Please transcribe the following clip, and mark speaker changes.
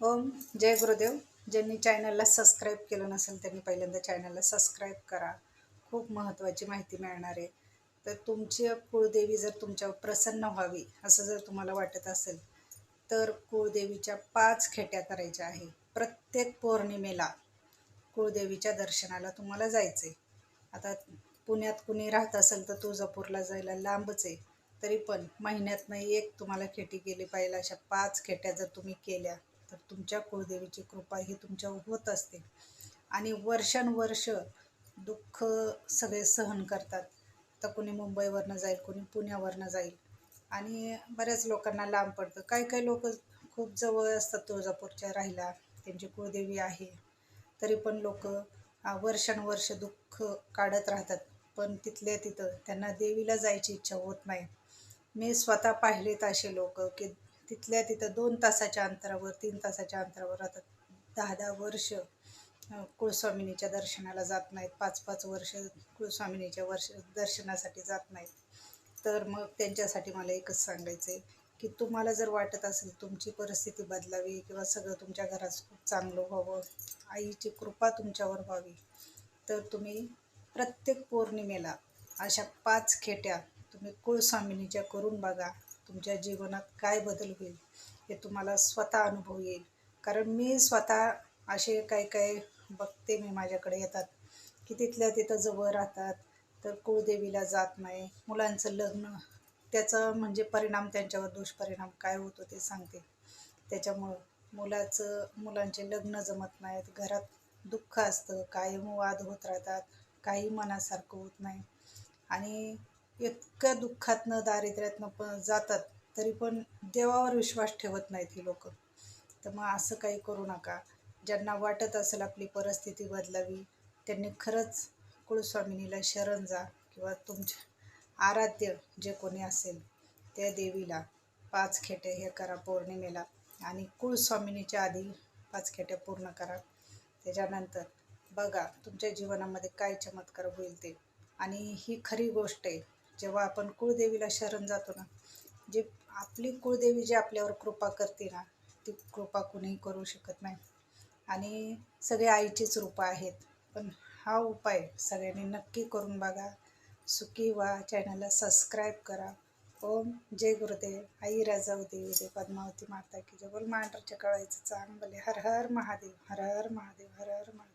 Speaker 1: ओम जय गुरुदेव. ज्यांनी चॅनलला सबस्क्राईब केलं नसेल त्यांनी पहिल्यांदा चॅनलला सबस्क्राईब करा. खूप महत्त्वाची माहिती मिळणार आहे. तर तुमची कुळदेवी जर तुमच्यावर प्रसन्न व्हावी असं जर तुम्हाला वाटत असेल तर कुळदेवीच्या 5 खेट्या करायच्या आहे. प्रत्येक पौर्णिमेला कुळदेवीच्या दर्शनाला तुम्हाला जायचं आहे. आता पुण्यात कुणी राहत असेल तर तुळजापूरला जायला लांबच आहे. तरी पण महिन्यातनं एक तुम्हाला खेटी केली पाहिजे. अशा 5 खेट्या जर तुम्ही केल्या तर तुमच्या कुळदेवीची कृपा ही तुमच्यावर होत असते. आणि वर्षानुवर्ष दुःख सगळे सहन करतात. तर कोणी मुंबईवरनं जाईल, कोणी पुण्यावरनं जाईल आणि बऱ्याच लोकांना लांब पडतं. काही काही लोक खूप जवळ असतात तुळजापूरच्या राहिला, त्यांची कुळदेवी आहे, तरी पण लोक वर्षानुवर्ष दुःख काढत राहतात. पण तिथल्या तिथं त्यांना देवीला जायची इच्छा होत नाही. मी स्वतः पाहिलेत असे लोक की तिथल्या तिथं 2 तासाच्या अंतरावर 3 तासाच्या अंतरावर राहतात. 10-10 वर्ष कुळस्वामिनीच्या दर्शनाला जात नाहीत. 5-5 वर्ष कुळस्वामिनीच्या दर्शनासाठी जात नाहीत. तर मग त्यांच्यासाठी मला एकच सांगायचं आहे की तुम्हाला जर वाटत असेल तुमची परिस्थिती बदलावी किंवा सगळं तुमच्या घरात खूप चांगलं व्हावं, आईची कृपा तुमच्यावर व्हावी, तर तुम्ही प्रत्येक पौर्णिमेला अशा 5 खेट्या तुम्ही कुळस्वामिनीच्या करून बघा. तुमच्या जीवनात काय बदल होईल हे तुम्हाला स्वतः अनुभव येईल. कारण मी स्वतः असे काही काही बघते, मी माझ्याकडे येतात की तिथल्या तिथं जवळ राहतात तर कुळदेवीला जात नाही. मुलांचं लग्न, त्याचा म्हणजे परिणाम त्यांच्यावर दुष्परिणाम काय होतो ते सांगते. त्याच्यामुळं मुलांचे लग्न जमत नाहीत, घरात दुःख असतं, कायम वाद होत राहतात, काही मनासारखं होत नाही आणि इतक्या दुःखातनं दारिद्र्यातनं पण जातात तरी पण देवावर विश्वास ठेवत नाहीत ही लोक. तर मग असं काही करू नका. ज्यांना वाटत असेल आपली परिस्थिती बदलावी त्यांनी खरंच कुळस्वामिनीला शरण जा किंवा तुमच्या आराध्य जे कोणी असेल त्या देवीला 5 खेटे हे करा पौर्णिमेला. आणि कुळस्वामिनीच्या आधी 5 खेट्या पूर्ण करा. त्याच्यानंतर बघा तुमच्या जीवनामध्ये काय चमत्कार होईल ते. आणि ही खरी गोष्ट आहे, जेव्हा आपण कुळदेवीला शरण जातो ना, जे आपली कुळदेवी जी आपल्यावर कृपा करते ना, ती कृपा कुणीही करू शकत नाही. आणि सगळे आईचीच रूपं आहेत. पण हा उपाय सगळ्यांनी नक्की करून बघा. सुखी व्हा. चॅनलला सबस्क्राईब करा. ओम जय गुरुदेव. आई राजाऊ देवी दे, पद्मावती माता की जय. बोल मांढरच्या कळायचं चांगले. हर हर महादेव, हर हर महादेव, हर हर महादेव.